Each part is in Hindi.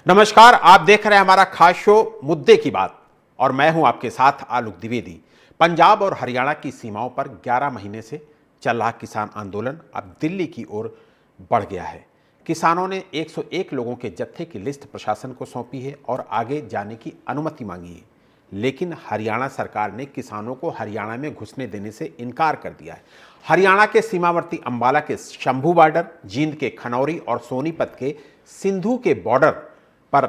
नमस्कार, आप देख रहे हैं हमारा खास शो मुद्दे की बात और मैं हूं आपके साथ आलोक द्विवेदी। पंजाब और हरियाणा की सीमाओं पर 11 महीने से चल रहा किसान आंदोलन अब दिल्ली की ओर बढ़ गया है। किसानों ने 101 लोगों के जत्थे की लिस्ट प्रशासन को सौंपी है और आगे जाने की अनुमति मांगी है, लेकिन हरियाणा सरकार ने किसानों को हरियाणा में घुसने देने से इनकार कर दिया है। हरियाणा के सीमावर्ती अंबाला के शंभू बॉर्डर, जींद के खनौरी और सोनीपत के सिंधु के बॉर्डर पर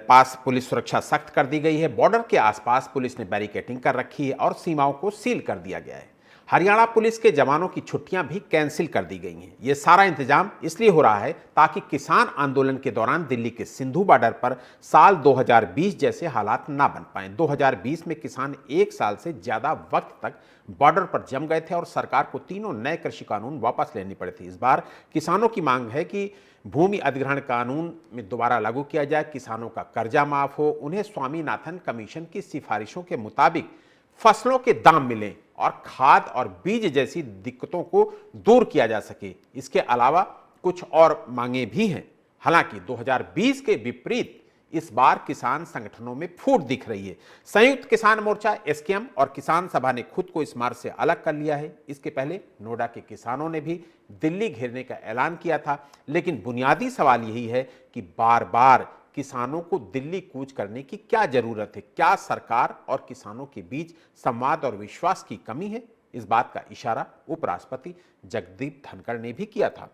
पास पुलिस सुरक्षा सख्त कर दी गई है। बॉर्डर के आसपास पुलिस ने बैरिकेडिंग कर रखी है और सीमाओं को सील कर दिया गया है। हरियाणा पुलिस के जवानों की छुट्टियां भी कैंसिल कर दी गई हैं। ये सारा इंतजाम इसलिए हो रहा है ताकि किसान आंदोलन के दौरान दिल्ली के सिंधु बॉर्डर पर साल 2020 जैसे हालात ना बन पाएं। 2020 में किसान एक साल से ज्यादा वक्त तक बॉर्डर पर जम गए थे और सरकार को तीनों नए कृषि कानून वापस लेने पड़े थे। इस बार किसानों की मांग है कि भूमि अधिग्रहण कानून में दोबारा लागू किया जाए, किसानों का कर्जा माफ हो, उन्हें स्वामीनाथन कमीशन की सिफारिशों के मुताबिक फसलों के दाम मिलें और खाद और बीज जैसी दिक्कतों को दूर किया जा सके। इसके अलावा कुछ और मांगे भी हैं। हालांकि 2020 के विपरीत इस बार किसान संगठनों में फूट दिख रही है। संयुक्त किसान मोर्चा एसकेएम और किसान सभा ने खुद को इस मार्च से अलग कर लिया है। इसके पहले नोएडा के किसानों ने भी दिल्ली घेरने का ऐलान किया था, लेकिन बुनियादी सवाल यही है कि बार बार किसानों को दिल्ली कूच करने की क्या जरूरत है? क्या सरकार और किसानों के बीच संवाद और विश्वास की कमी है? इस बात का इशारा उपराष्ट्रपति जगदीप धनखड़ ने भी किया था।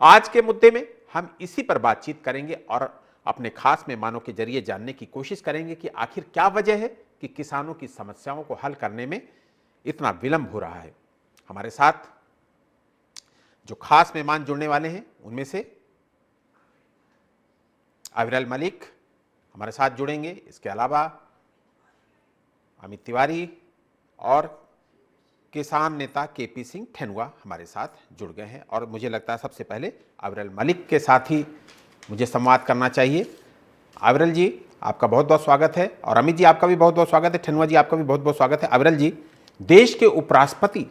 आज के मुद्दे में हम इसी पर बातचीत करेंगे और अपने खास मेहमानों के जरिए जानने की कोशिश करेंगे कि आखिर क्या वजह है कि किसानों की समस्याओं को हल करने में इतना विलंब हो रहा है। हमारे साथ जो खास मेहमान जुड़ने वाले हैं उनमें से अविरल मलिक हमारे साथ जुड़ेंगे। इसके अलावा अमित तिवारी और किसान नेता केपी सिंह ठेनुआ हमारे साथ जुड़ गए हैं। और मुझे लगता है सबसे पहले अविरल मलिक के साथ ही मुझे संवाद करना चाहिए। अविरल जी, आपका बहुत बहुत स्वागत है और अमित जी आपका भी बहुत बहुत स्वागत है। ठेनुआ जी आपका भी बहुत बहुत स्वागत है। अविरल जी, देश के उपराष्ट्रपति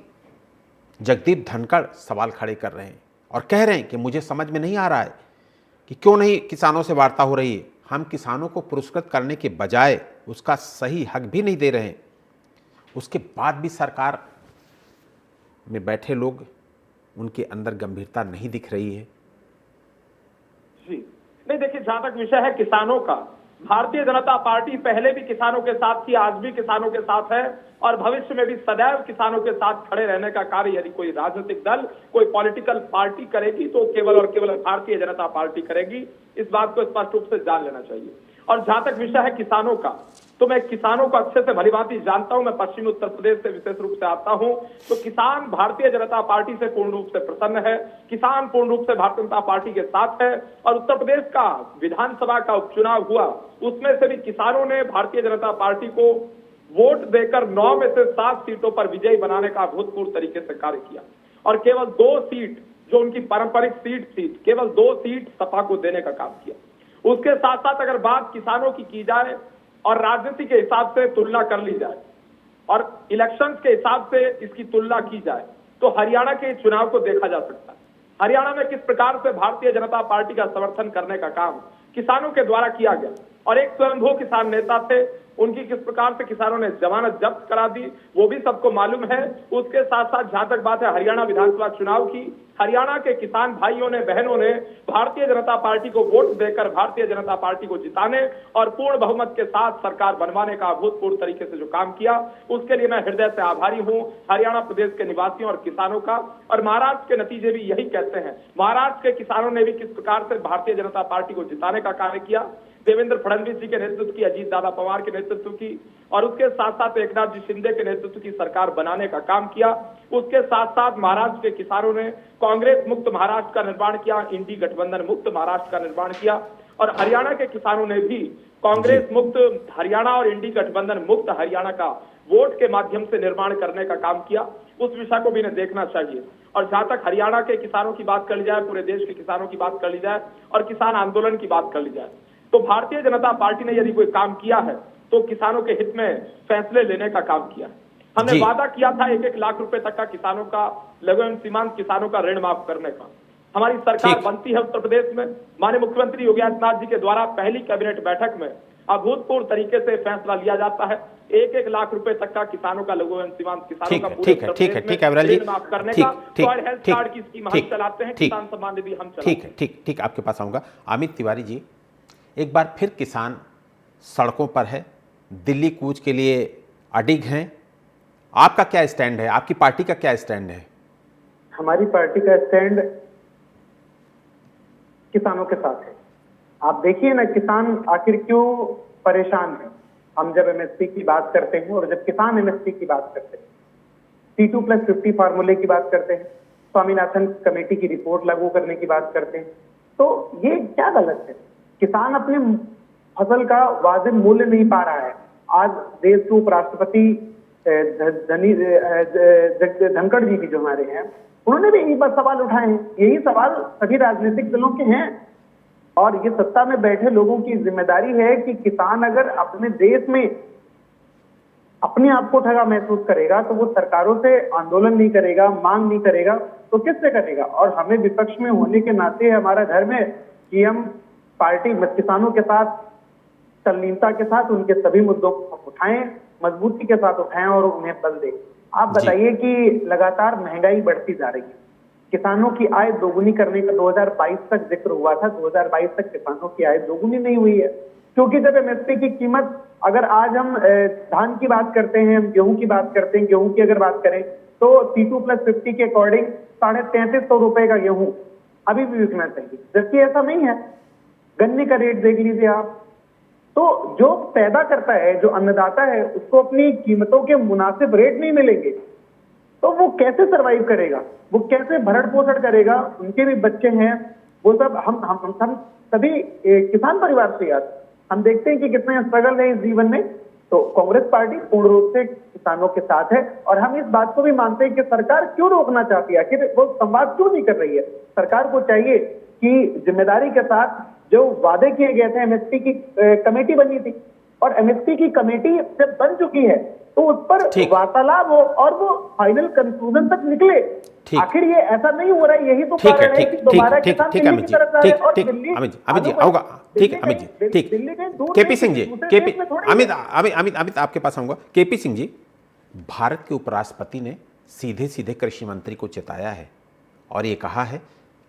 जगदीप धनखड़ सवाल खड़े कर रहे हैं और कह रहे हैं कि मुझे समझ में नहीं आ रहा है कि क्यों नहीं किसानों से वार्ता हो रही है। हम किसानों को पुरस्कृत करने के बजाय उसका सही हक भी नहीं दे रहे हैं। उसके बाद भी सरकार में बैठे लोग, उनके अंदर गंभीरता नहीं दिख रही है। जी नहीं, देखिए, जहां तक विषय है किसानों का, भारतीय जनता पार्टी पहले भी किसानों के साथ थी, आज भी किसानों के साथ है और भविष्य में भी सदैव किसानों के साथ खड़े रहने का कार्य यदि कोई राजनीतिक दल, कोई पॉलिटिकल पार्टी करेगी तो केवल और केवल भारतीय जनता पार्टी करेगी। इस बात को स्पष्ट रूप से जान लेना चाहिए। और जहां तक विषय है किसानों का, तो मैं किसानों को अच्छे से भलीभांति जानता हूं। मैं पश्चिमी उत्तर प्रदेश से विशेष रूप से आता हूं। तो किसान भारतीय जनता पार्टी से पूर्ण रूप से प्रसन्न है। किसान पूर्ण रूप से भारतीय जनता पार्टी के साथ है। और उत्तर प्रदेश का विधानसभा का उपचुनाव हुआ, उसमें से भी किसानों ने भारतीय जनता पार्टी को वोट देकर 9 में से 7 सीटों पर विजयी बनाने का अभूतपूर्व तरीके से कार्य किया। और केवल 2 सीट जो उनकी पारंपरिक सीट थी, केवल 2 सीट सपा को देने का काम किया। उसके साथ साथ अगर बात किसानों की जाए और राजनीति के हिसाब से तुलना कर ली जाए और इलेक्शंस के हिसाब से इसकी तुलना की जाए तो हरियाणा के चुनाव को देखा जा सकता है। हरियाणा में किस प्रकार से भारतीय जनता पार्टी का समर्थन करने का काम किसानों के द्वारा किया गया और एक स्वयंभू किसान नेता थे, उनकी किस प्रकार से किसानों ने जमानत जब्त करा दी, वो भी सबको मालूम है। उसके साथ साथ जहां तक बात है हरियाणा विधानसभा चुनाव की, हरियाणा के किसान भाइयों ने, बहनों ने भारतीय जनता पार्टी को वोट देकर भारतीय जनता पार्टी को जिताने और पूर्ण बहुमत के साथ सरकार बनवाने का अभूतपूर्व तरीके से जो काम किया, उसके लिए मैं हृदय से आभारी हूं हरियाणा प्रदेश के निवासियों और किसानों का। और महाराष्ट्र के नतीजे भी यही कहते हैं। महाराष्ट्र के किसानों ने भी किस प्रकार से भारतीय जनता पार्टी को जिताने का कार्य किया, देवेंद्र फडणवीस जी के नेतृत्व की, अजीत दादा पवार के नेतृत्व की और उसके साथ साथ एकनाथ जी शिंदे के नेतृत्व की सरकार बनाने का काम किया। उसके साथ साथ महाराष्ट्र के किसानों ने कांग्रेस मुक्त महाराष्ट्र का निर्माण किया, इंडी गठबंधन मुक्त महाराष्ट्र का निर्माण किया। और हरियाणा के किसानों ने भी कांग्रेस मुक्त हरियाणा और इंडी गठबंधन मुक्त हरियाणा का वोट के माध्यम से निर्माण करने का काम किया। उस विषय को भी इन्हें देखना चाहिए। और जहां तक हरियाणा के किसानों की बात कर ली जाए, पूरे देश के किसानों की बात कर ली जाए और किसान आंदोलन की बात कर ली जाए, तो भारतीय जनता पार्टी ने यदि कोई काम किया है तो किसानों के हित में फैसले लेने का काम किया है। हमने वादा किया था 1-1 लाख रुपए तक का किसानों का, लघु एवं सीमांत किसानों का ऋण माफ करने का। हमारी सरकार ठीक। बनती है उत्तर प्रदेश में, माननीय मुख्यमंत्री योगी आदित्यनाथ जी के द्वारा पहली कैबिनेट बैठक में अभूतपूर्व तरीके से फैसला लिया जाता है। 1-1 लाख रुपए तक का किसानों का लघु एवं सीमांत किसानों का पूरे उत्तर प्रदेश में अविरल जी, ऋण माफ करने ठीक, का, ठीक, सॉइल हेल्थ ठीक, कार्ड की स्कीम हम ठीक, चलाते हैं, ठीक, किसान सम्मान निधि हम चलाते हैं। ठीक, आपके पास आऊंगा। अमित तिवारी जी, एक बार फिर किसान सड़कों पर है, दिल्ली कूच के लिए अडिग हैं। आपका क्या स्टैंड है, आपकी पार्टी का क्या स्टैंड है? हमारी पार्टी का स्टैंड किसानों के साथ है। आप देखिए ना, किसान आखिर क्यों परेशान है। हम जब एमएसपी की बात करते हैं और जब किसान एमएसपी की बात करते हैं, T2+50 फार्मूले की बात करते हैं, स्वामीनाथन कमेटी की रिपोर्ट लागू करने की बात करते हैं, तो ये क्या गलत है? किसान अपने फसल का वाजिब मूल्य नहीं पा रहा है। आज देश के उपराष्ट्रपति धनखड़ जी भी जो हमारे हैं, उन्होंने भी यही सवाल उठाए हैं। यही सवाल सभी राजनीतिक दलों के हैं और ये सत्ता में बैठे लोगों की जिम्मेदारी है कि किसान अगर अपने देश में अपने आप को ठगा महसूस करेगा तो वो सरकारों से आंदोलन नहीं करेगा, मांग नहीं करेगा, तो किससे करेगा? और हमें विपक्ष में होने के नाते हमारा धर्म है कि हम पार्टी किसानों के साथ, तल्लीनता के साथ उनके सभी मुद्दों को उठाएं, मजबूती के साथ उठाएं और उन्हें बल दें। आप बताइए कि लगातार महंगाई बढ़ती जा रही है, किसानों की आय दोगुनी करने का 2022 तक जिक्र हुआ था, 2022 तक किसानों की आय दोगुनी नहीं हुई है। क्योंकि जब एमएसपी की कीमत, अगर आज हम धान की बात करते हैं, हम गेहूं की बात करते हैं, गेहूं की अगर बात करें तो T2+50 के अकॉर्डिंग 3350 रुपए का गेहूं अभी भी बिकना चाहिए, जबकि ऐसा नहीं है। गन्ने का रेट देख लीजिए आप, तो जो पैदा करता है, जो अन्नदाता है, उसको अपनी कीमतों के मुनासिब रेट नहीं मिलेंगे तो वो कैसे सरवाइव करेगा, वो कैसे भरण पोषण करेगा? उनके भी बच्चे हैं, वो सब हम सभी किसान परिवार से याद, हम देखते हैं कि कितने स्ट्रगल है इस जीवन में। तो कांग्रेस पार्टी पूर्ण रूप से किसानों के साथ है और हम इस बात को भी मानते हैं कि सरकार क्यों रोकना चाहती है, आखिर वो संवाद क्यों नहीं कर रही है? सरकार को चाहिए कि जिम्मेदारी के साथ जो वादे किए गए थे, एमएसपी की कमेटी बनी थी और एमएसपी की कमेटी जब बन चुकी है तो उस पर वार्तालाप हो और वो फाइनल कंक्लूजन तक निकले। आखिर ये ऐसा नहीं हो रहा है, यही तो कारण है कि दोबारा किसान दिल्ली की तरफ जा रहे हैं और दिल्ली, अमित जी आऊंगा, ठीक है अमित जी, ठीक। केपी सिंह जी, अमित आपके पास आऊंगा। केपी सिंह जी, भारत के उपराष्ट्रपति ने सीधे सीधे कृषि मंत्री को चेताया है और ये कहा है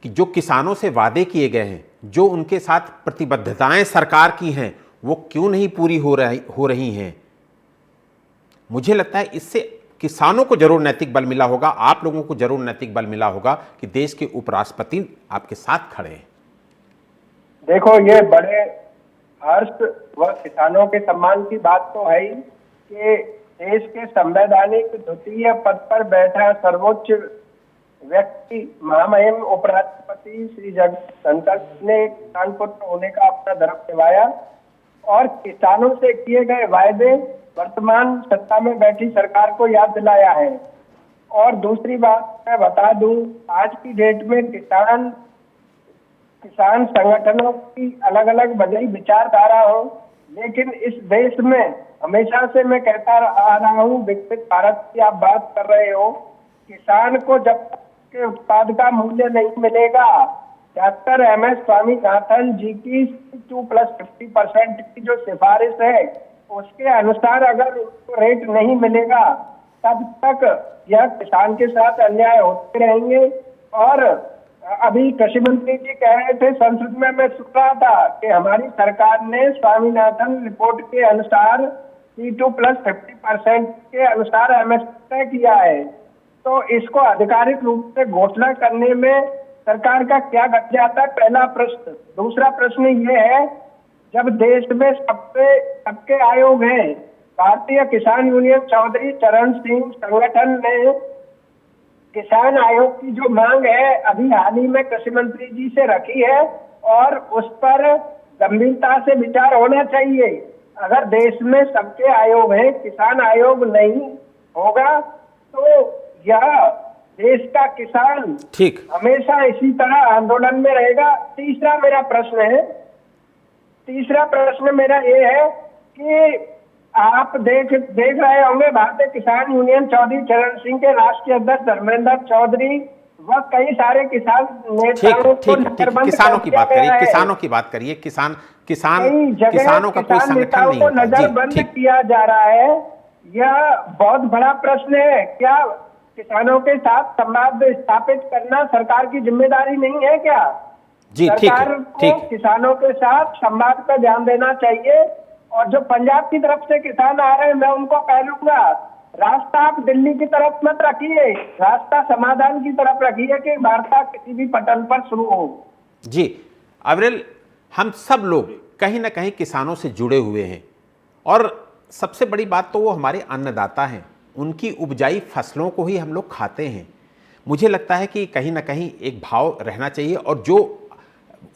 कि जो किसानों से वादे किए गए हैं, जो उनके साथ प्रतिबद्धताएं सरकार की हैं, वो क्यों नहीं पूरी हो रही हैं। मुझे लगता है इससे किसानों को जरूर नैतिक बल मिला होगा, आप लोगों को जरूर नैतिक बल मिला होगा कि देश के उपराष्ट्रपति आपके साथ खड़े हैं। देखो, ये बड़े हर्ष व किसानों के सम्मान की बात तो है ही कि देश के संवैधानिक द्वितीय पद पर बैठा सर्वोच्च व्यक्ति महामहिम उपराष्ट्रपति श्री जगदीप धनखड़ ने किसान पुत्र होने का अपना धर्म निभाया और किसानों से किए गए वायदे वर्तमान सत्ता में बैठी सरकार को याद दिलाया है। और दूसरी बात मैं बता दूं, आज की डेट में किसान संगठनों की अलग अलग बदली विचारधारा हो, लेकिन इस देश में हमेशा से मैं कहता आ रहा हूं, विकसित भारत की आप बात कर रहे हो, किसान को जब तक के उत्पाद का मूल्य नहीं मिलेगा, डॉक्टर MS स्वामीनाथन जी की 2+50% की जो सिफारिश है उसके अनुसार अगर उसको रेट नहीं मिलेगा, तब तक यह किसान के साथ अन्याय होते रहेंगे। और अभी कृषि मंत्री जी कह रहे थे संसद में, मैं सुन रहा था कि हमारी सरकार ने स्वामीनाथन रिपोर्ट के अनुसार T2+50% के अनुसार MSP तय किया है। तो इसको आधिकारिक रूप से घोषणा करने में सरकार का क्या घट जाता है, पहला प्रश्न। दूसरा प्रश्न ये है, जब देश में सबके आयोग हैं, भारतीय किसान यूनियन चौधरी चरण सिंह संगठन ने किसान आयोग की जो मांग है अभी हाल ही में कृषि मंत्री जी से रखी है और उस पर गंभीरता से विचार होना चाहिए। अगर देश में सबके आयोग हैं, किसान आयोग नहीं होगा तो यह देश का किसान ठीक हमेशा इसी तरह आंदोलन में रहेगा। तीसरा प्रश्न मेरा ये है कि आप देख रहे होंगे, भारतीय किसान यूनियन चौधरी चरण सिंह के राष्ट्रीय अध्यक्ष धर्मेंद्र चौधरी वह कई सारे किसान ठीक नेताओं को ठीक ठीक, नजरबंद किसानों कर की दिया बात करिए, गया है। किसानों की बात करिए, किसान कई जगह किसानों का कोई किसान संगठन नेताओं नहीं को होता। जी नजरबंद ठीक, किया जा रहा है। यह बहुत बड़ा प्रश्न है। क्या किसानों के साथ संवाद स्थापित करना सरकार की जिम्मेदारी नहीं है क्या? जी ठीक सरकार है, को ठीक है। किसानों के साथ संवाद पर ध्यान देना चाहिए। और जो पंजाब की तरफ से किसान आ रहे हैं, मैं उनको कह लूंगा, रास्ता आप दिल्ली की तरफ मत रखिए, रास्ता समाधान की तरफ रखिए कि वार्ता किसी भी पटल पर शुरू हो। जी अविरल, हम सब लोग कहीं ना कहीं किसानों से जुड़े हुए हैं और सबसे बड़ी बात तो वो हमारे अन्नदाता हैं, उनकी उपजाई फसलों को ही हम लोग खाते हैं। मुझे लगता है कि कहीं ना कहीं एक भाव रहना चाहिए और जो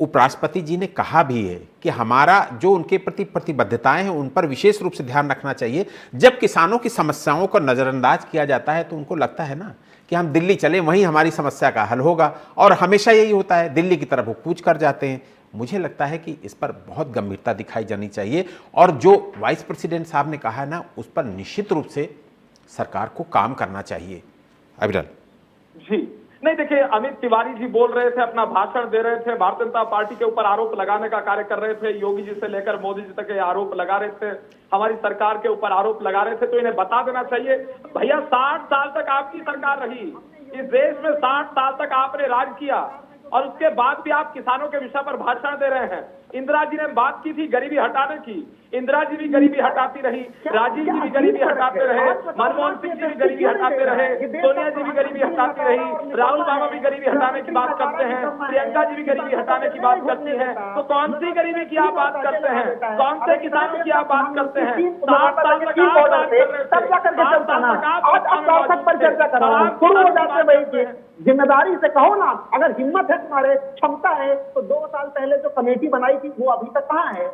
उपराष्ट्रपति जी ने कहा भी है कि हमारा जो उनके प्रति प्रतिबद्धताएं हैं उन पर विशेष रूप से ध्यान रखना चाहिए। जब किसानों की समस्याओं को नज़रअंदाज किया जाता है तो उनको लगता है ना कि हम दिल्ली चले, वहीं हमारी समस्या का हल होगा, और हमेशा यही होता है, दिल्ली की तरफ वो कूच कर जाते हैं। मुझे लगता है कि इस पर बहुत गंभीरता दिखाई जानी चाहिए और जो वाइस प्रेसिडेंट साहब ने कहा है ना, उस पर निश्चित रूप से सरकार को काम करना चाहिए। अविरल जी नहीं, देखिए अमित तिवारी जी बोल रहे थे, अपना भाषण दे रहे थे, भारतीय जनता पार्टी के ऊपर आरोप लगाने का कार्य कर रहे थे, योगी जी से लेकर मोदी जी तक ये आरोप लगा रहे थे, हमारी सरकार के ऊपर आरोप लगा रहे थे। तो इन्हें बता देना चाहिए, भैया 60 साल तक आपकी सरकार रही, इस देश में 60 साल तक आपने राज किया और उसके बाद भी आप किसानों के विषय पर भाषण दे रहे हैं। इंदिरा जी ने बात की थी गरीबी हटाने की, इंदिरा जी भी गरीबी हटाती रही, राजीव जी भी गरीबी हटाते रहे, मनमोहन सिंह जी भी गरीबी हटाते रहे, सोनिया जी भी गरीबी हटाती रही, राहुल बाबा भी गरीबी हटाने की बात करते हैं, प्रियंका जी भी गरीबी हटाने की बात करती हैं। तो कौन सी गरीबी की आप बात करते हैं? कौन से किसानों की आप बात करते हैं? 60 साल तक आप राज कर रहे थे, 60 साल तक आप जिम्मेदारी से कहो ना, अगर हिम्मत है, तुम्हारे क्षमता है, तो 2 साल पहले जो कमेटी बनाई थी वो अभी तक कहाँ है?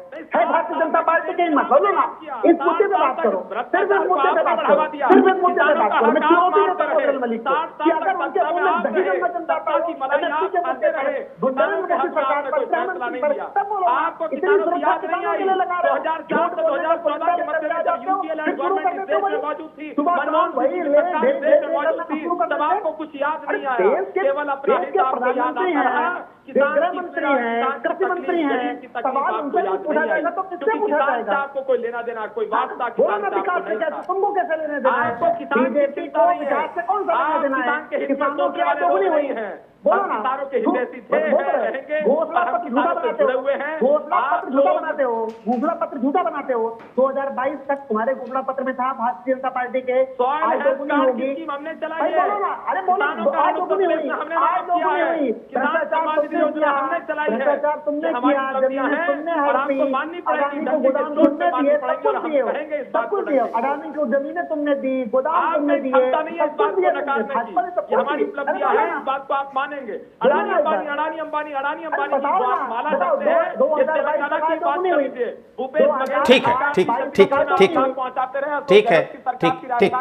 भारतीय जनता पार्टी की हिम्मत, बोलो ना, इस मुद्दे पे बात करो, सिर्फ इस मुद्दे पे बात करो, सिर्फ इस मुद्दे पे बात करो। मैं चुनौती देता हूं अब्दुल मलिक को कि अगर उनके मुंह में दही जमना चाहता हो, एमएसपी के मुद्दे पर, बुंदेलखंड की सरकार पर, प्रधानमंत्री पर, तब बोलो ना, इतनी सुरक्षा किसानों के लिए लगा रहे हो। 2004 से 2014 के मध्य में जब यूपीए लैंड गवर्नमेंट इस देश में मौजूद थी, मनमोहन सिंह की सरकार इस देश में मौजूद थी, तब आपको कुछ याद नहीं आया, केवल अपना हित आपको याद आता रहा। गृह मंत्री हैं, कृषि मंत्री हैं, सवाल उनसे नहीं पूछा जाएगा तो किससे पूछा जाएगा? आपको कोई लेना देना, कोई वास्ता बोलो ना, विकास से क्या, तुमको कैसे लेने देना है? बीजेपी को विकास से कौन सा लेना देना है? किसानों की बात दोगुनी हुई है, बोलो ना, किसानों के हितैषी थे, रहेंगे, घोषणा पत्र झूठा बनाते हो, घोषणा पत्र झूठा बनाते हो, घोषणा पत्र झूठा बनाते हो। 2022 तक तुम्हारे घोषणा पत्र में था भारतीय जनता पार्टी के आय दोगुनी होगी, हमने चलाई भाई बोलो ना, अरे बोलो, आय दोगुनी हुई, आय दोगुनी हुई, भ्रष्टाचार तुमने किया, भ्रष्टाचार तुमने किया, जमीन तुमने हड़पी, अडानी को गोदाम तुमने दिए, सब कुछ दिए, सब कुछ दिए, अडानी को जमीनें तुमने दी, गोदाम तुमने दिए, सब कुछ दिए, भाजपा ने सब कुछ दिया है। इस बात को आप मानेंगे? अडानी अंबानी, अडानी अंबानी, अडानी अंबानी की बात माला करते हैं, इस तेलंगाना की बात कर लीजिए, भूपेश बघेल ठीक है, ठीक ठीक ठीक पहुंचाते रहे, ठीक है, ठीक ठीक।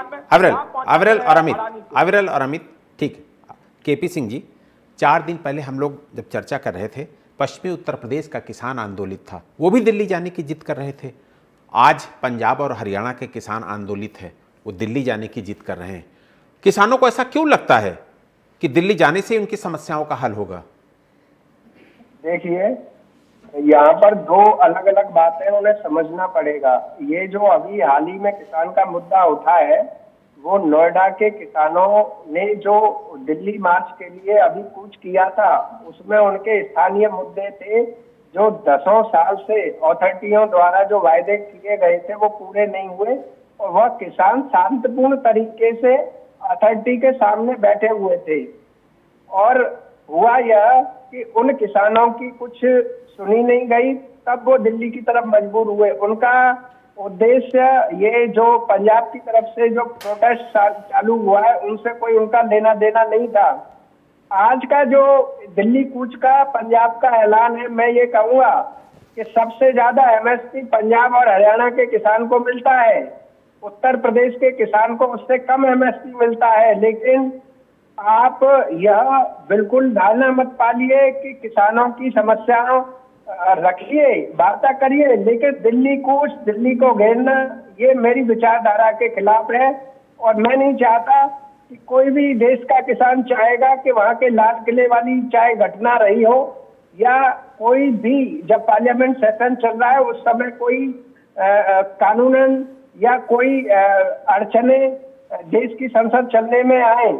अविरल और अमित, ठीक है। केपी सिंह जी, 4 दिन पहले हम लोग जब चर्चा कर रहे थे, पश्चिमी उत्तर प्रदेश का किसान आंदोलित था, वो भी दिल्ली जाने की जिद कर रहे थे। आज पंजाब और हरियाणा के किसान आंदोलित है, वो दिल्ली जाने की जिद कर रहे हैं। किसानों को ऐसा क्यों लगता है कि दिल्ली जाने से उनकी समस्याओं का हल होगा? देखिए, यहाँ पर 2 अलग अलग बातें उन्हें समझना पड़ेगा। ये जो अभी हाल ही में किसान का मुद्दा उठा है, वो नोएडा के किसानों ने जो दिल्ली मार्च के लिए अभी कूच किया था, उसमें उनके स्थानीय मुद्दे थे जो 10 साल से अथॉरिटियों द्वारा जो वायदे किए गए थे वो पूरे नहीं हुए, और वह किसान शांतिपूर्ण तरीके से अथॉरिटी के सामने बैठे हुए थे। और हुआ यह कि उन किसानों की कुछ सुनी नहीं गई, तब वो दिल्ली की तरफ मजबूर हुए। उनका उद्देश्य ये जो पंजाब की तरफ से जो प्रोटेस्ट चालू हुआ है, उनसे कोई उनका लेना देना नहीं था। आज का जो दिल्ली कूच का पंजाब का ऐलान है, मैं ये कहूँगा कि सबसे ज्यादा एमएसपी पंजाब और हरियाणा के किसान को मिलता है, उत्तर प्रदेश के किसान को उससे कम एमएसपी मिलता है। लेकिन आप यह बिल्कुल धारणा मत पालिए कि किसानों की समस्याओं रखिए, वार्ता करिए, लेकिन दिल्ली कूच, दिल्ली को घेरना, ये मेरी विचारधारा के खिलाफ है। और मैं नहीं चाहता कि कोई भी देश का किसान चाहेगा कि वहां के लाल किले वाली चाहे घटना रही हो या कोई भी, जब पार्लियामेंट सेशन चल रहा है उस समय कोई कानूनन या कोई अड़चने देश की संसद चलने में आए,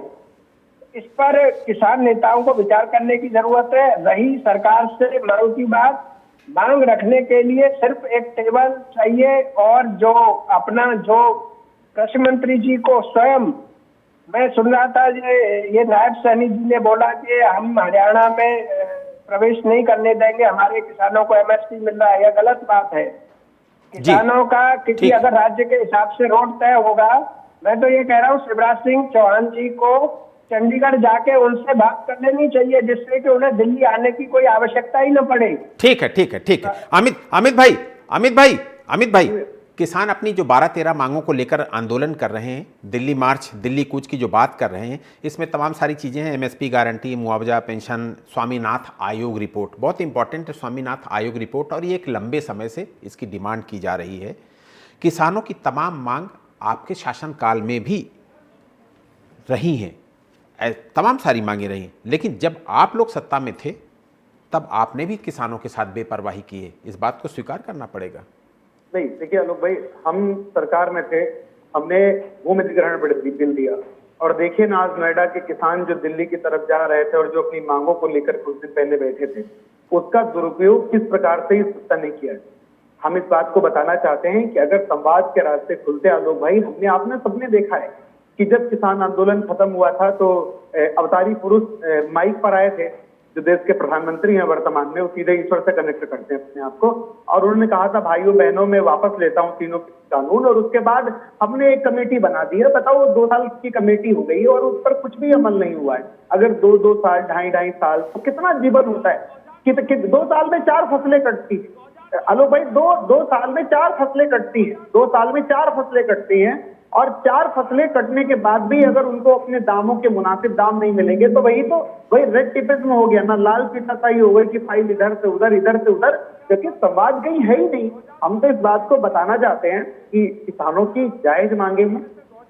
इस पर किसान नेताओं को विचार करने की जरूरत है। रही सरकार से मांग की बात, मांग रखने के लिए सिर्फ एक टेबल चाहिए और जो अपना जो कृषि मंत्री जी को स्वयं, मैं सुन रहा था ये नायब सैनी जी ने बोला कि हम हरियाणा में प्रवेश नहीं करने देंगे, हमारे किसानों को एमएसपी मिल रहा है। यह गलत बात है किसानों का, क्योंकि अगर राज्य के हिसाब से रोड तय होगा, मैं तो ये कह रहा हूँ शिवराज सिंह चौहान जी को चंडीगढ़ जाके उनसे बात कर लेनी चाहिए, जिससे कि उन्हें दिल्ली आने की कोई आवश्यकता ही न पड़े। ठीक है। अमित भाई, किसान अपनी जो 12-13 मांगों को लेकर आंदोलन कर रहे हैं, दिल्ली मार्च, दिल्ली कूच की जो बात कर रहे हैं, इसमें तमाम सारी चीज़ें हैं, एमएसपी गारंटी, मुआवजा, पेंशन, स्वामीनाथन आयोग रिपोर्ट, बहुत इंपॉर्टेंट है स्वामीनाथन आयोग रिपोर्ट, और ये एक लंबे समय से इसकी डिमांड की जा रही है। किसानों की तमाम मांग आपके शासनकाल में भी रही हैं, तमाम सारी मांगे रही, लेकिन जब आप लोग सत्ता में थे तब आपने भी किसानों के साथ बेपरवाही की है, इस बात को स्वीकार करना पड़ेगा। नहीं, देखिए आलोक भाई, हम सरकार में थे, हमने भूमि अधिग्रहण पर बिल दिया, और देखिए ना आज नोएडा के किसान जो दिल्ली की तरफ जा रहे थे और जो अपनी मांगों को लेकर कुछ दिन पहले बैठे थे, उसका दुरुपयोग किस प्रकार से इस सत्ता ने किया। हम इस बात को बताना चाहते हैं कि अगर संवाद के रास्ते खुलते आलोक भाई, आपने सबने देखा है कि जब किसान आंदोलन खत्म हुआ था तो अवतारी पुरुष माइक पर आए थे, जो देश के प्रधानमंत्री हैं वर्तमान में, वो सीधे ईश्वर से कनेक्ट करते हैं अपने आप को, और उन्होंने कहा था भाइयों बहनों मैं वापस लेता हूं तीनों कानून, और उसके बाद हमने एक कमेटी बना दी है। बताओ 2 साल की कमेटी हो गई है और उस पर कुछ भी अमल नहीं हुआ है। अगर 2 साल, 2.5 साल तो कितना जीवन होता है कि 2 साल में 4 फसलें कटती है आलोक भाई, 2 साल में 4 फसलें कटती है, 2 साल में 4 फसलें कटती हैं, और 4 फसलें कटने के बाद भी अगर उनको अपने दामों के मुनासिब दाम नहीं मिलेंगे तो वही रेड टेपिज्म हो गया ना, लाल पीठाशाही हो गई कि फाइल इधर से उधर, इधर से उधर, क्योंकि संवाद कहीं है ही नहीं। हम तो इस बात को बताना चाहते हैं कि किसानों की जायज मांगे हैं,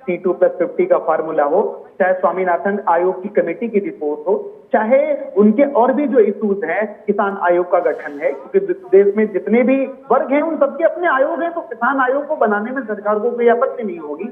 C2+50 का फार्मूला हो, चाहे स्वामीनाथन आयोग की कमेटी की रिपोर्ट हो, चाहे उनके और भी जो इश्यूज हैं, किसान आयोग का गठन है, क्योंकि देश में जितने भी वर्ग हैं उन सबके अपने आयोग हैं, तो किसान आयोग को बनाने में सरकार को कोई आपत्ति नहीं होगी।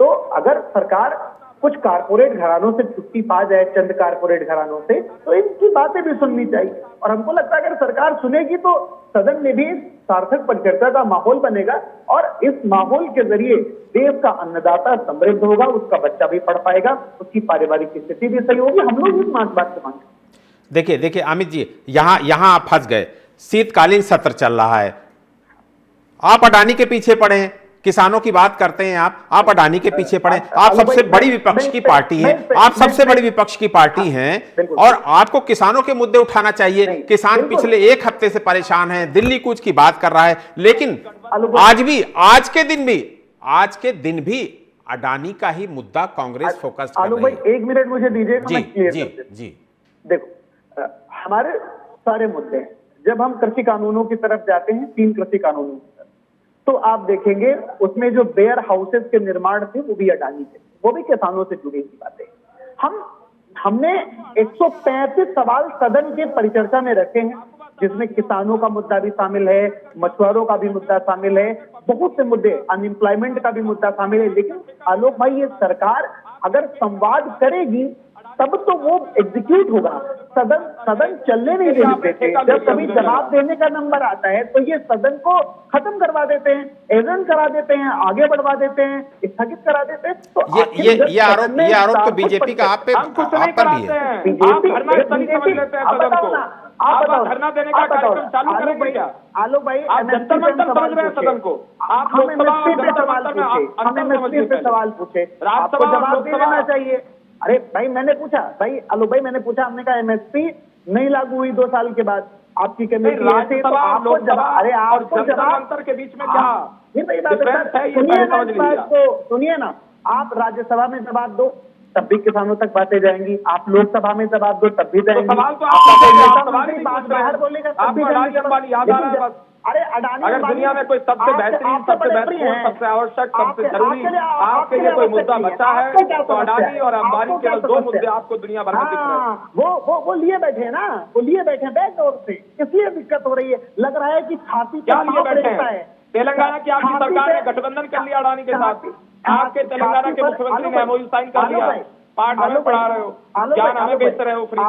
तो अगर सरकार कुछ कारपोरेट घरानों से छुट्टी पा जाए, चंद कारपोरेट घरानों से, तो इनकी बातें भी सुननी चाहिए, और हमको लगता है अगर सरकार सुनेगी तो सदन में भी सार्थक परिचर्चा का माहौल बनेगा, और इस माहौल के जरिए देश का अन्नदाता समृद्ध होगा, उसका बच्चा भी पढ़ पाएगा, उसकी पारिवारिक स्थिति भी सही होगी। हम लोग इस बात से मानते हैं। देखिए अमित जी, यहां आप फंस गए। शीतकालीन सत्र चल रहा है, आप अडानी के पीछे पड़े हैं, किसानों की बात करते हैं आप अडानी के पीछे पड़े। आप सबसे बड़ी विपक्ष की पार्टी हैं, आप सबसे बड़ी विपक्ष की पार्टी हैं, और आपको किसानों के मुद्दे उठाना चाहिए। किसान पिछले 1 हफ्ते से परेशान हैं, दिल्ली कूच की बात कर रहा है, लेकिन आज के दिन भी अडानी का ही मुद्दा कांग्रेस फोकस कर रही है। 1 मिनट मुझे दीजिए। जी देखो, हमारे सारे मुद्दे हैं, जब हम कृषि कानूनों की तरफ जाते हैं, 3 कृषि कानूनों की तरफ, तो आप देखेंगे उसमें जो वेयर हाउसेस के निर्माण थे वो भी अडानी थे, वो भी किसानों से जुड़ी हुई बातें। हमने 135 सवाल सदन के परिचर्चा में रखे हैं, जिसमें किसानों का मुद्दा भी शामिल है, मछुआरों का भी मुद्दा शामिल है, बहुत से मुद्दे, अनएम्प्लॉयमेंट का भी मुद्दा शामिल है। लेकिन आलोक भाई, ये सरकार अगर संवाद करेगी तब तो वो एग्जीक्यूट होगा। सदन चलने नहीं देते। जब कभी जवाब देने का नंबर आता है तो ये सदन को खत्म करवा देते हैं, एडजर्न करा देते हैं, आगे बढ़वा देते हैं, स्थगित करा देते हैं। तो ये आरोप तो बीजेपी का आप पर भी है। आप धरना देने का कार्यक्रम चालू करेंगे क्या? आलोक भाई, आप जंतर मंतर समझ रहे हैं सदन को, आप एमएसपी पे सवाल पूछे, आपको जवाब देना चाहिए। अरे भाई, मैंने पूछा, भाई आलोक भाई, मैंने पूछा, हमने कहा एमएसपी नहीं लागू हुई 2 साल के बाद, आपकी कमेटी ऐसे, तो आपको जवाब, अरे आपको जवाब के बीच में क्या सुनिए ना, आप राज्यसभा में जवाब दो तब भी किसानों तक बातें जाएंगी, आप लोकसभा में जवाब दो तब भी जाएंगी, सवाल तो बाहर बोलेगा तब भी जाएंगी। अरे अडानी अगर दुनिया में कोई सबसे बेहतरीन, सबसे महत्वपूर्ण, सबसे आवश्यक, सबसे जरूरी आपके लिए कोई मुद्दा बचा है तो अडानी और अंबानी केवल दो मुद्दे आपको दुनिया भर में दिख रहे हैं। वो लिए बैठे हैं ना, वो लिए बैठे हैं बैकडोर से, इसलिए दिक्कत हो रही है। लग रहा है कि छाती क्या लिए बैठे हैं? तेलंगाना की आपकी सरकार ने गठबंधन कर लिया अडानी के साथ। आपके तेलंगाना के मुख्यमंत्री ने एमओयू साइन कर लिया। पाठ हमें पढ़ा रहे हो, ज्ञान हमें बेच रहे हो फ्री का।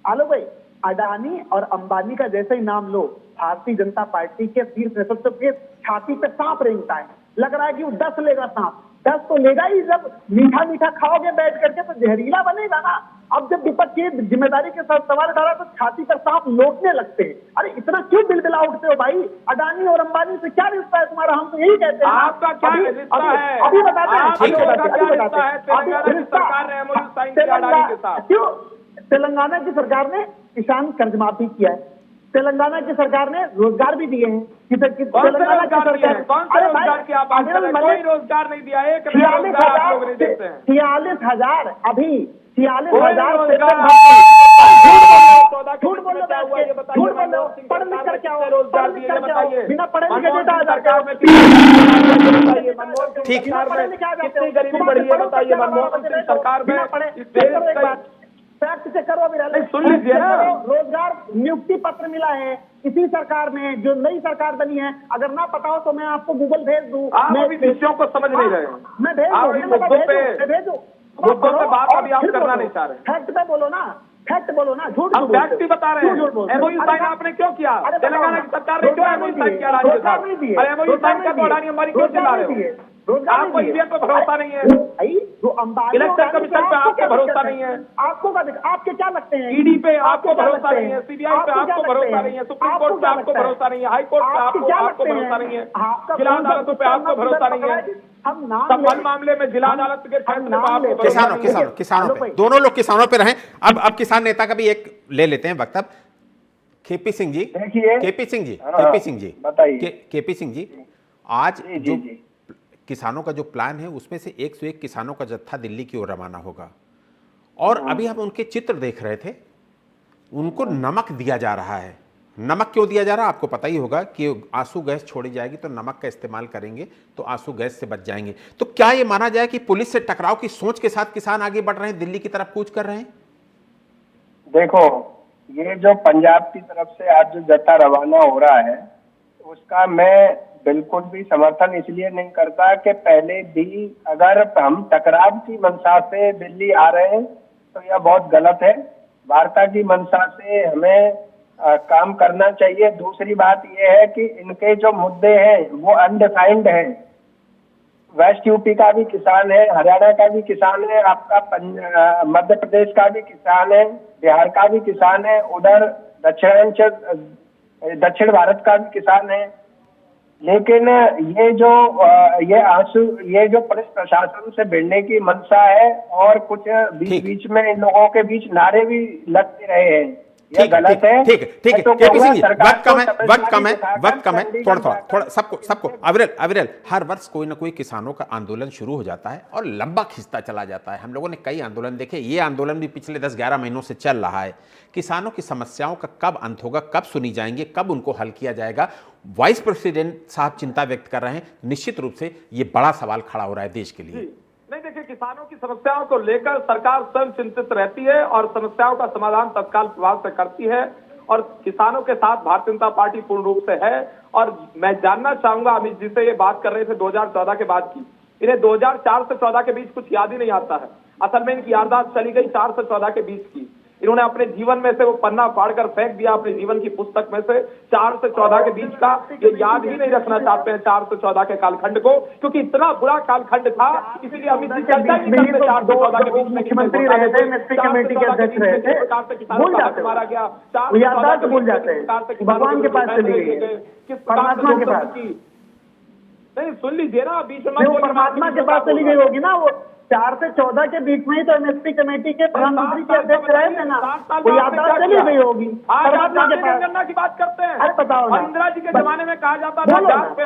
आलोक भाई, अडानी और अंबानी का जैसे ही नाम लो, भारतीय जनता पार्टी के शीर्ष नेतृत्व के छाती पे सांप रेंगता है। लग रहा है कि वो 10 लेगा सांप, 10 तो लेगा ही। जब मीठा मीठा खाओगे बैठ करके तो जहरीला बनेगा ना। अब जब विपक्ष की जिम्मेदारी के साथ सवाल उठा रहा तो छाती पर सांप लौटने लगते हैं। अरे इतना क्यों बिलबिला उठते हो भाई? अडानी और अंबानी से क्या रिश्ता है तुम्हारा? हम तो यही कहते हैं। आपका क्या रिश्ता है? अभी बताते हैं। क्यों? तेलंगाना की सरकार ने किसान कर्ज माफी किया है, तेलंगाना की सरकार ने रोजगार भी दिए हैं। तेलंगाना की सरकार कौन सा रोजगार की आप बात कर रहे हैं? कोई रोजगार नहीं दिया। 46,000 अभी 46,000 झूठ बोल रहे हो। पढ़ लिख कर क्या हो? बिना पढ़े लिखे बेटा आ जाते हो। ठीक कितनी गरीबी बढ़ी है बताइए मनमोहन सिंह सरकार में। फैक्ट चेक करो। अभी सुन लीजिए ना, रोजगार नियुक्ति पत्र मिला है इसी सरकार में, जो नई सरकार बनी है। अगर ना पता हो तो मैं आपको गूगल भेज दूं। आप अभी विषयों को समझ नहीं रहे। मैं भेज दूं। मुद्दों पे बात अभी आप करना नहीं चाह रहे। फैक्ट पे बोलो ना, फैक्ट बोलो ना। झूठ हम फैक्ट ही बता रहे हैं। एमओयू साइन आपने क्यों किया? तेलंगाना की सरकार ने क्यों एमओयू साइन किया अडानी के साथ? और एमओयू साइन का तो अडानी अंबानी क्यों चिल्ला रहे हो? आपको ईवीएम पे भरोसा नहीं है, इलेक्शन कमीशन पे आपको भरोसा नहीं है, आपके क्या लगते हैं? ईडी पे आपको भरोसा नहीं है, सीबीआई पे आपको भरोसा नहीं है, सुप्रीम कोर्ट पे आपको भरोसा नहीं है, हाई कोर्ट पे आपको भरोसा नहीं है, जिला अदालतों पे आपको भरोसा नहीं है। संबल मामले में जिला अदालत के फैसले पे आपको किसानों पे, दोनों लोग किसानों पे रहे। अब किसान नेता का भी एक ले लेते हैं वक्त। अब केपी सिंह जी, बताइए। केपी सिंह जी, आज जो किसानों का जो प्लान है उसमें से 101 किसानों का जत्था दिल्ली की ओर रवाना होगा। और अभी हम उनके चित्र देख रहे थे, उनको नमक दिया जा रहा है। नमक क्यों दिया जा रहा है आपको पता ही होगा कि आंसू गैस छोड़ी जाएगी तो नमक का इस्तेमाल करेंगे तो आंसू गैस से बच जाएंगे। तो क्या यह माना जाए कि पुलिस से टकराव की सोच के साथ किसान आगे बढ़ रहे हैं, दिल्ली की तरफ कूच कर रहे हैं? देखो, ये जो पंजाब की तरफ से आज जो जत्था रवाना हो रहा है उसका मैं बिल्कुल भी समर्थन इसलिए नहीं करता कि पहले भी अगर हम टकराव की मंशा से दिल्ली आ रहे हैं तो यह बहुत गलत है। वार्ता की मंशा से हमें काम करना चाहिए। दूसरी बात यह है कि इनके जो मुद्दे हैं वो अनडिफाइंड हैं। वेस्ट यूपी का भी किसान है, हरियाणा का भी किसान है, आपका मध्य प्रदेश का भी किसान है, बिहार का भी किसान है, उधर दक्षिण भारत का भी किसान है। लेकिन ये जो पुलिस प्रशासन से भिड़ने की मंशा है और कुछ बीच में इन लोगों के बीच नारे भी लगते रहे हैं, यह गलत है। ठीक है। केपी सिंह जी, वक्त कम है, थोड़ा सबको अविरल हर वर्ष कोई ना कोई किसानों का आंदोलन शुरू हो जाता है और लंबा खिंचता चला जाता है। हम लोगों ने कई आंदोलन देखे, ये आंदोलन भी पिछले 10-11 महीनों से चल रहा है। किसानों की समस्याओं का कब अंत होगा, कब सुनी जाएंगे, कब उनको हल किया जाएगा? वाइस प्रेसिडेंट साहब चिंता व्यक्त कर रहे हैं। निश्चित रूप से ये बड़ा सवाल खड़ा हो रहा है देश के लिए। नहीं, देखिए, किसानों की समस्याओं को लेकर सरकार स्वयं चिंतित रहती है और समस्याओं का समाधान तत्काल प्रभाव से करती है और किसानों के साथ भारतीय जनता पार्टी पूर्ण रूप से है। और मैं जानना चाहूंगा, अमित जी से ये बात कर रहे थे 2014 के बाद की, इन्हें 2004 से 14 के बीच कुछ याद ही नहीं आता है। असल में इनकी याददाश्त चली गई 4 से 14 के बीच की। इन्होंने अपने जीवन में से वो पन्ना फाड़कर फेंक दिया अपने जीवन की पुस्तक में से। 4 से 14 के बीच का ये याद ही नहीं रखना चाहते हैं 4 से 14 के कालखंड को, क्योंकि इतना बुरा कालखंड था। इसलिए अमित जी चर्चा नहीं करते 4 से 14 के बीच में मुख्यमंत्री रहे थे, एमएसपी कमेटी के अध्यक्ष रहे थे, भूल जाते मारा गया। याददाश्त भूल जाते हैं। भगवान के पास चली गई है, परमात्मा के पास। नहीं, सुन लीजिए ना, बीच में परमात्मा के पास चली गई होगी ना। वो 4 से 14 के बीच में ही तो एमएसपी कमेटी के प्रधानमंत्री के अध्यक्ष रहे थे ना, वो याददाश्त चली गई होगी परमात्मा के पास। जनगणना की बात करते हैं। अरे बताओ ना, इंदिरा जी के जमाने में कहा जाता था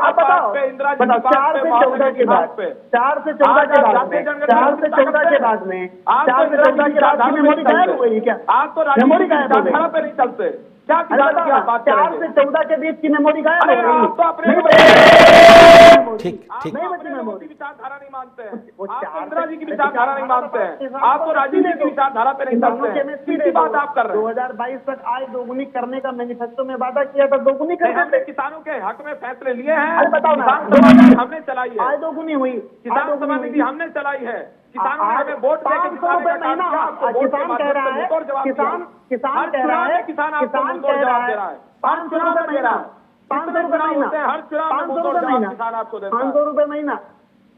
आप बताओ, इंदिरा जी 4 से 14 के बाद, 4 से 14 के बाद में, 4 से 14 के बाद में, 4 से 14 के बाद की मेमोरी गायब हो गई क्या? आप तो मेमोरी गायब हो गई। पे नहीं चलते। क्या अरे किसानों की आप बात 4 करेंगे? से 14 के बीच की मेमोरी गायब अरे हो गई। आप तो अपने नहीं ठीक ठीक नहीं आप बची अपने लोगों की मेमोरी। विचारधारा नहीं मानते हैं, वो आप 4 इंदिरा जी की से- विचारधारा नहीं मानते हैं, आप तो राजीव जी की विचारधारा पे नहीं किसानों चलते के हैं। में किसकी बात आप कर रहे हैं? 2022 तक आय दोगुनी करने का मैनिफेस्टो में वादा किया था, दोगुनी नहीं, कर हमने देते। किसानों के हक में फैसले लिए हैं। अरे बताओ ना, किसान सभा हमने चलाई है, आय दोगुनी हुई, किसान सभा निधि हमने चलाई है, किसानों ने हमें वोट देके 500 जिताने रुपए का काम महीना। किया, आपको वोट के किसान कह माध्यम रहा से है, मुंहतोड़ जवाब दिया। किसान हर कह रहा चुनाव है, में किसान आपको किसान मुंहतोड़ कह जवाब रहा दे है रहा है, 500 चुनाव रुपए में दे रहा महीना, है, 500 रुपए चुनाव महीना, होते हैं, हर चुनाव में 500 मुंहतोड़ रुपए जवाब महीना, किसान आपको देता है। 500 रुपए महीना,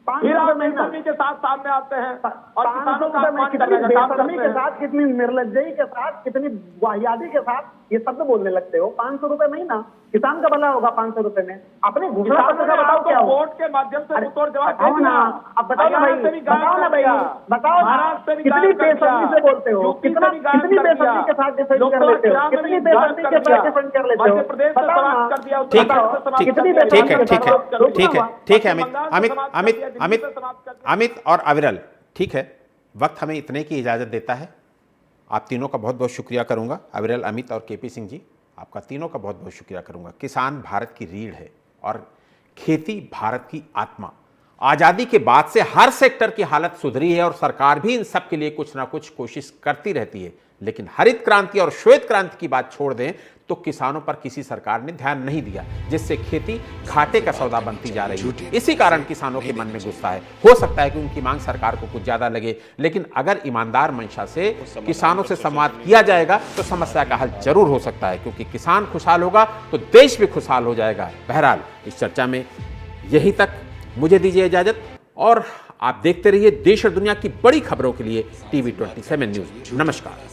500 फिर आप रुपए महीना, बेशर्मी के साथ सामने आते हैं और 500 किसानों का रुपए में अपमान कितनी करने का काम बेशर्मी करते के हैं। साथ, कितनी निर्लज्जई के साथ, कितनी वाहियाती के साथ ये शब्द बोलने लगते हो। 500 रुपए महीना, किसान का भला होगा 500 रुपए में। अपने घोषणा किसानों पत्र ने का बताओ आपको क्या हो। वोट के माध्यम से मुंहतोड़ जवाब दे बताओ ना, दिया। अब बताओ ना भाई, हरियाणा से भी गायब बताओ ना कर भाई, दिया, बताओ ना, महाराष्ट्र से भी कितनी गायब कर बेशर्मी दिया, से बोलते हो, यूपी कितना से भी गायब कितनी कर बेशर्मी दिया, के साथ डिफेंड कर लोकसभा लेते हो, चुनाव में कितनी भी बेशर्मी गायब के कर साथ दिया, डिफेंड कर लेते हो। मध्य प्रदेश से बताओ समाप्त ना, कर दिया, ठीक उत्तर है, प्रदेश से समाप्त कितनी कर दिया, ठीक है, ठीक है, समाप्त कर दिया, ठीक है, ठीक है पश्चिम बंगाल से समाप्त कर दिया, दिल्ली अमित से समाप्त कर दिया। अमित और अविरल, ठीक है, वक्त हमें इतने की इजाज़त देता है। आप तीनों का बहुत बहुत शुक्रिया करूंगा, अविरल, अमित और केपी सिंह जी, आपका तीनों का बहुत बहुत शुक्रिया करूंगा। किसान भारत की रीढ़ है और खेती भारत की आत्मा। आज़ादी के बाद से हर सेक्टर की हालत सुधरी है और सरकार भी इन सब के लिए कुछ ना कुछ कोशिश करती रहती है, लेकिन हरित क्रांति और श्वेत क्रांति की बात छोड़ दें तो किसानों पर किसी सरकार ने ध्यान नहीं दिया, जिससे खेती घाटे का सौदा बनती जा रही है। इसी कारण किसानों के मन में गुस्सा है। हो सकता है कि उनकी मांग सरकार को कुछ ज्यादा लगे, लेकिन अगर ईमानदार मंशा से किसानों से संवाद किया जाएगा तो समस्या का हल जरूर हो सकता है, क्योंकि किसान खुशहाल होगा तो देश भी खुशहाल हो जाएगा। बहरहाल इस चर्चा में यहीं तक, मुझे दीजिए इजाजत और आप देखते रहिए देश और दुनिया की बड़ी खबरों के लिए TV 27 न्यूज। नमस्कार।